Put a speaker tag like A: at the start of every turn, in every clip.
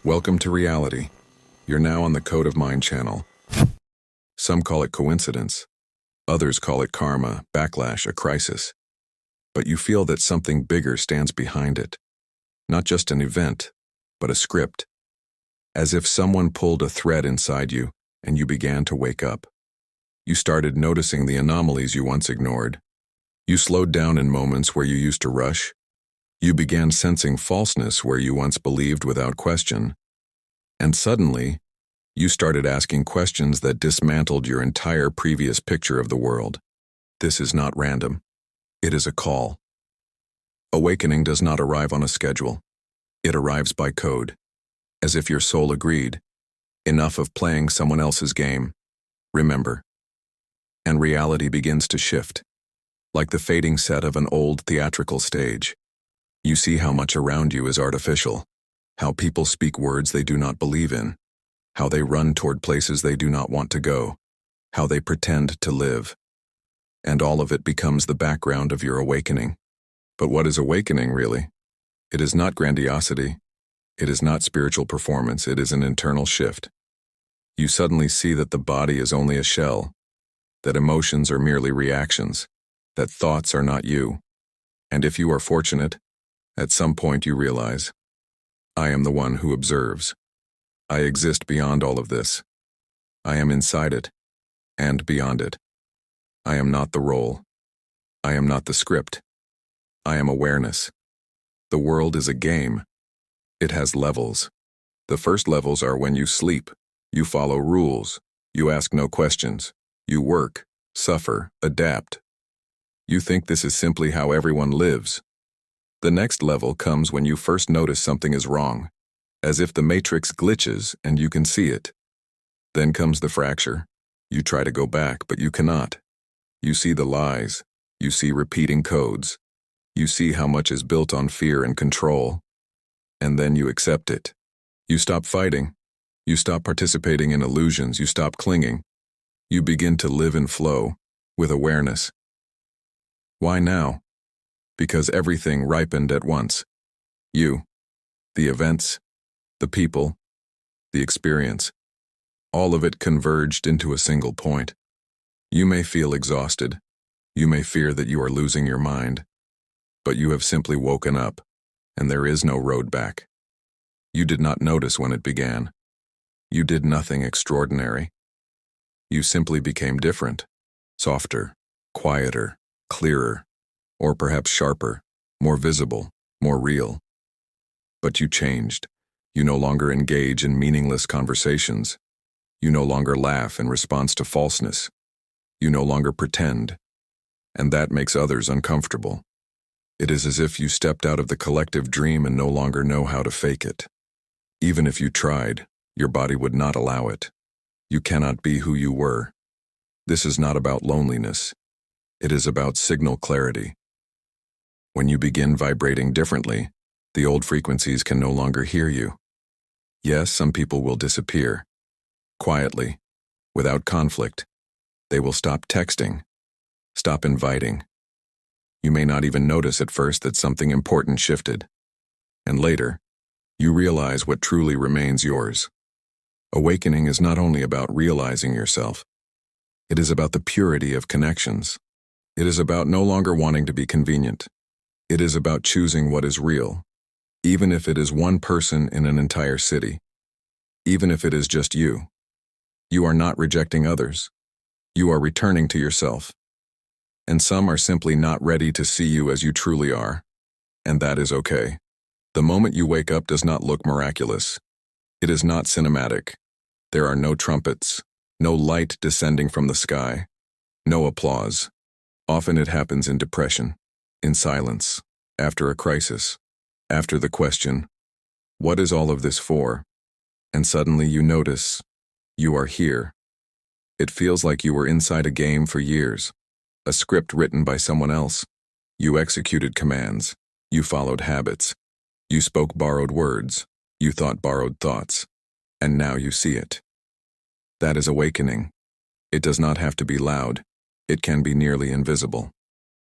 A: Welcome to reality. You're now on the Code of Mind channel. Some call it coincidence. Others call it karma, backlash, a crisis. But you feel that something bigger stands behind it. Not just an event, but a script. As if someone pulled a thread inside you and you began to wake up. You started noticing the anomalies you once ignored. You slowed down in moments where you used to rush. You began sensing falseness where you once believed without question. And suddenly, you started asking questions that dismantled your entire previous picture of the world. This is not random. It is a call. Awakening does not arrive on a schedule. It arrives by code. As if your soul agreed. Enough of playing someone else's game. Remember. And reality begins to shift. Like the fading set of an old theatrical stage. You see how much around you is artificial, how people speak words they do not believe in, how they run toward places they do not want to go, how they pretend to live. And all of it becomes the background of your awakening. But what is awakening, really? It is not grandiosity. It is not spiritual performance. It is an internal shift. You suddenly see that the body is only a shell, that emotions are merely reactions, that thoughts are not you. And if you are fortunate, at some point you realize, I am the one who observes. I exist beyond all of this. I am inside it, and beyond it. I am not the role. I am not the script. I am awareness. The world is a game. It has levels. The first levels are when you sleep, you follow rules, you ask no questions, you work, suffer, adapt. You think this is simply how everyone lives. The next level comes when you first notice something is wrong, as if the matrix glitches and you can see it. Then comes the fracture. You try to go back, but you cannot. You see the lies. You see repeating codes. You see how much is built on fear and control. And then you accept it. You stop fighting. You stop participating in illusions. You stop clinging. You begin to live in flow, with awareness. Why now? Because everything ripened at once. You, the events, the people, the experience, all of it converged into a single point. You may feel exhausted. You may fear that you are losing your mind. But you have simply woken up, and there is no road back. You did not notice when it began. You did nothing extraordinary. You simply became different, softer, quieter, clearer, or perhaps sharper, more visible, more real. But you changed. You no longer engage in meaningless conversations. You no longer laugh in response to falseness. You no longer pretend. And that makes others uncomfortable. It is as if you stepped out of the collective dream and no longer know how to fake it. Even if you tried, your body would not allow it. You cannot be who you were. This is not about loneliness. It is about signal clarity. When you begin vibrating differently, the old frequencies can no longer hear you. Yes, some people will disappear. Quietly, without conflict. They will stop texting, stop inviting. You may not even notice at first that something important shifted. And later, you realize what truly remains yours. Awakening is not only about realizing yourself. It is about the purity of connections. It is about no longer wanting to be convenient. It is about choosing what is real, even if it is one person in an entire city. Even if it is just you. You are not rejecting others. You are returning to yourself. And some are simply not ready to see you as you truly are. And that is okay. The moment you wake up does not look miraculous. It is not cinematic. There are no trumpets, no light descending from the sky, no applause. Often it happens in depression, in silence, after a crisis, after the question, what is all of this for? And suddenly you notice, you are here. It feels like you were inside a game for years, a script written by someone else. You executed commands, you followed habits, you spoke borrowed words, you thought borrowed thoughts, and now you see it. That is awakening. It does not have to be loud. It can be nearly invisible.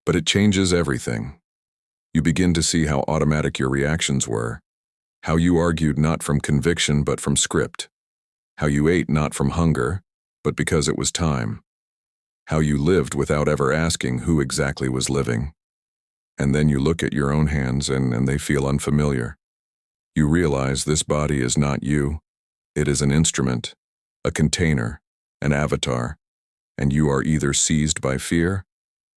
A: But it changes everything. You begin to see how automatic your reactions were, How you argued not from conviction but from script. How you ate not from hunger, but because it was time. How you lived without ever asking who exactly was living. And then you look at your own hands and they feel unfamiliar. You realize this body is not you. It is an instrument, a container, an avatar, and you are either seized by fear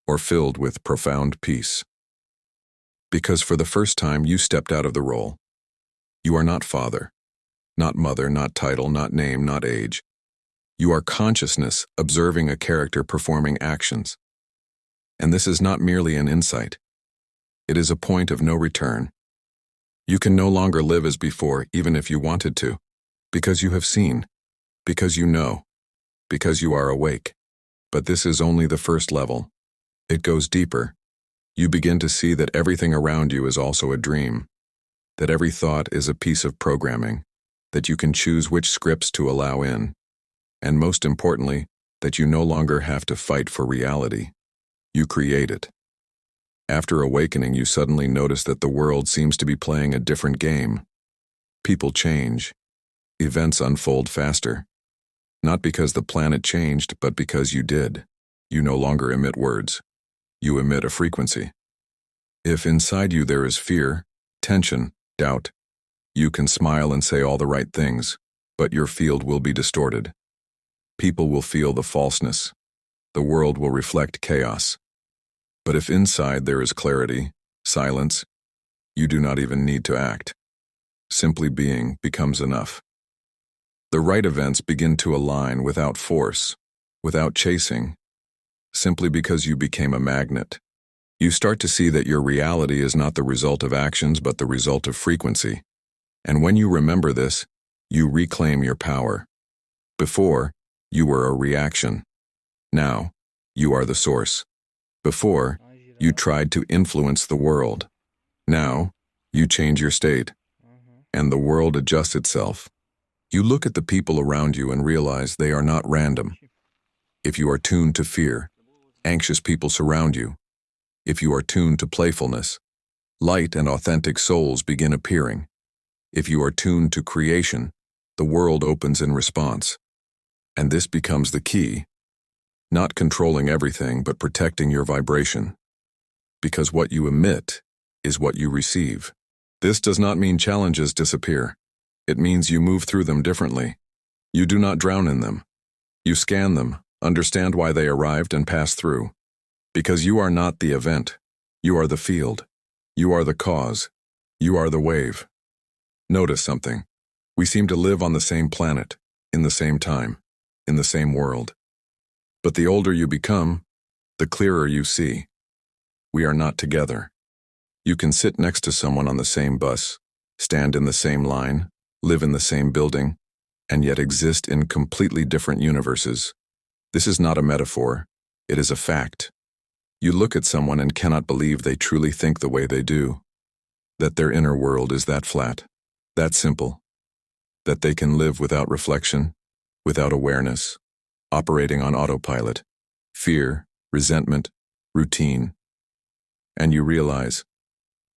A: or filled with profound peace. Because for the first time you stepped out of the role. You are not father, not mother, not title, not name, not age. You are consciousness observing a character performing actions. And this is not merely an insight. It is a point of no return. You can no longer live as before, even if you wanted to, because you have seen, because you know, because you are awake. But this is only the first level. It goes deeper. You begin to see that everything around you is also a dream, that every thought is a piece of programming, that you can choose which scripts to allow in, and most importantly, that you no longer have to fight for reality. You create it. After awakening, you suddenly notice that the world seems to be playing a different game. People change. Events unfold faster. Not because the planet changed, but because you did. You no longer emit words. You emit a frequency. If inside you there is fear, tension, doubt, you can smile and say all the right things, but your field will be distorted. People will feel the falseness. The world will reflect chaos. But if inside there is clarity, silence, you do not even need to act. Simply being becomes enough. The right events begin to align without force, without chasing, simply because you became a magnet. You start to see that your reality is not the result of actions but the result of frequency. And when you remember this, you reclaim your power. Before, you were a reaction. Now, you are the source. Before, you tried to influence the world. Now, you change your state, and the world adjusts itself. You look at the people around you and realize they are not random. If you are tuned to fear, anxious people surround you. If you are tuned to playfulness, light and authentic souls begin appearing. If you are tuned to creation, the world opens in response. And this becomes the key. Not controlling everything, but protecting your vibration. Because what you emit is what you receive. This does not mean challenges disappear. It means you move through them differently. You do not drown in them. You scan them, understand why they arrived, and pass through. Because you are not the event. You are the field. You are the cause. You are the wave. Notice something. We seem to live on the same planet, in the same time, in the same world. But the older you become, the clearer you see. We are not together. You can sit next to someone on the same bus, stand in the same line, live in the same building, and yet exist in completely different universes. This is not a metaphor. It is a fact. You look at someone and cannot believe they truly think the way they do, that their inner world is that flat, that simple, that they can live without reflection, without awareness, operating on autopilot, fear, resentment, routine. And you realize,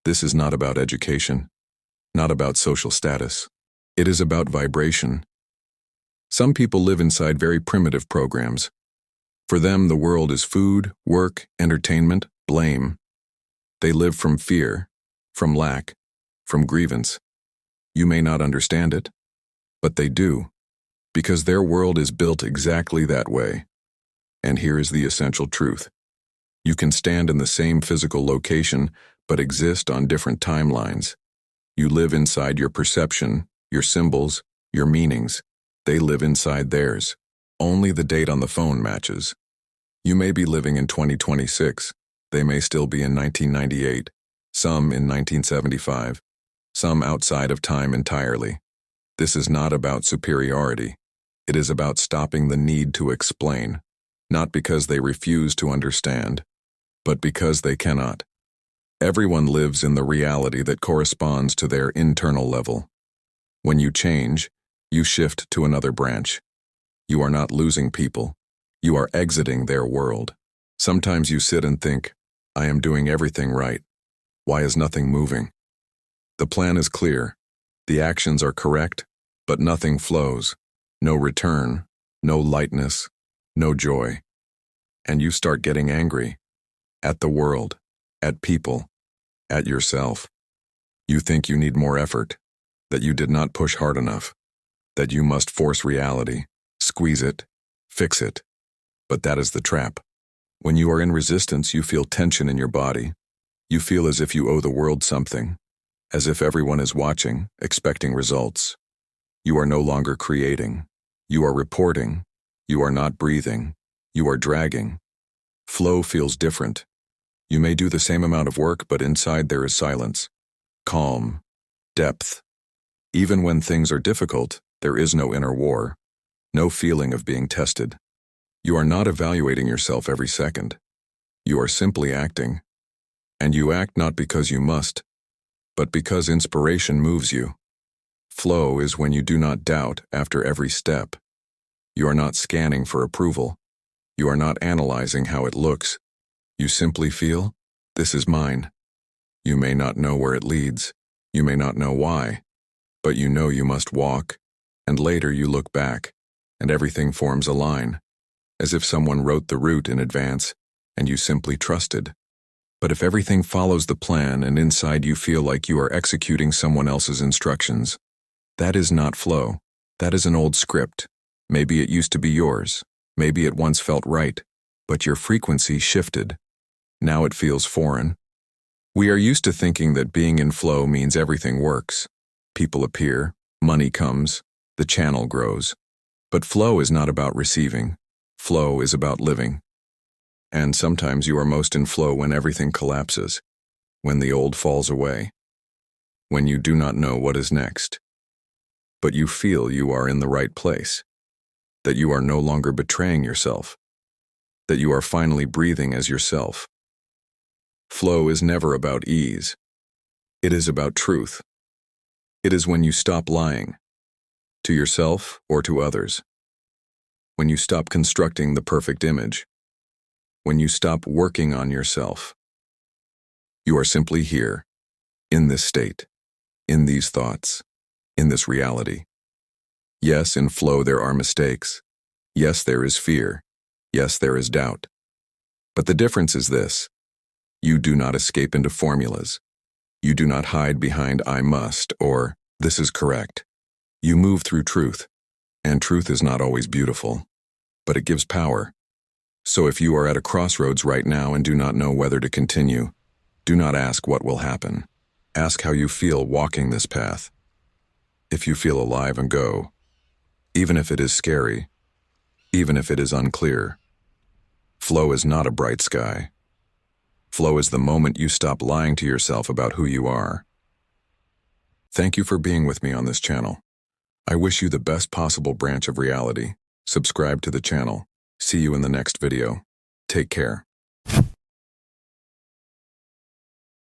A: this is not about education, not about social status. It is about vibration. Some people live inside very primitive programs. For them, the world is food, work, entertainment, blame. They live from fear, from lack, from grievance. You may not understand it, but they do, because their world is built exactly that way. And here is the essential truth. You can stand in the same physical location, but exist on different timelines. You live inside your perception, your symbols, your meanings. They live inside theirs. Only the date on the phone matches. You may be living in 2026. They may still be in 1998, some in 1975, some outside of time entirely. This is not about superiority. It is about stopping the need to explain, not because they refuse to understand, but because they cannot. Everyone lives in the reality that corresponds to their internal level. When you change, you shift to another branch. You are not losing people. You are exiting their world. Sometimes you sit and think, I am doing everything right. Why is nothing moving? The plan is clear. The actions are correct, but nothing flows. No return, no lightness, no joy. And you start getting angry. At the world, at people, at yourself. You think you need more effort, that you did not push hard enough, that you must force reality, squeeze it, fix it. But that is the trap. When you are in resistance, you feel tension in your body. You feel as if you owe the world something, as if everyone is watching, expecting results. You are no longer creating. You are reporting. You are not breathing. You are dragging. Flow feels different. You may do the same amount of work, but inside there is silence, calm, depth. Even when things are difficult, there is no inner war, no feeling of being tested. You are not evaluating yourself every second. You are simply acting. And you act not because you must, but because inspiration moves you. Flow is when you do not doubt after every step. You are not scanning for approval. You are not analyzing how it looks. You simply feel, this is mine. You may not know where it leads. You may not know why. But you know you must walk. And later you look back, and everything forms a line, as if someone wrote the route in advance, and you simply trusted. But if everything follows the plan and inside you feel like you are executing someone else's instructions, that is not flow. That is an old script. Maybe it used to be yours. Maybe it once felt right, but your frequency shifted. Now it feels foreign. We are used to thinking that being in flow means everything works. People appear, money comes, the channel grows. But flow is not about receiving. Flow is about living. And sometimes you are most in flow when everything collapses, when the old falls away, when you do not know what is next. But you feel you are in the right place, that you are no longer betraying yourself, that you are finally breathing as yourself. Flow is never about ease. It is about truth. It is when you stop lying, to yourself or to others. When you stop constructing the perfect image. When you stop working on yourself. You are simply here, in this state, in these thoughts, in this reality. Yes, in flow there are mistakes. Yes, there is fear. Yes, there is doubt. But the difference is this. You do not escape into formulas. You do not hide behind I must or this is correct. You move through truth, and truth is not always beautiful, but it gives power. So if you are at a crossroads right now and do not know whether to continue, do not ask what will happen. Ask how you feel walking this path. If you feel alive and go, even if it is scary, even if it is unclear. Flow is not a bright sky. Flow is the moment you stop lying to yourself about who you are. Thank you for being with me on this channel. I wish you the best possible branch of reality. Subscribe to the channel. See you in the next video. Take care.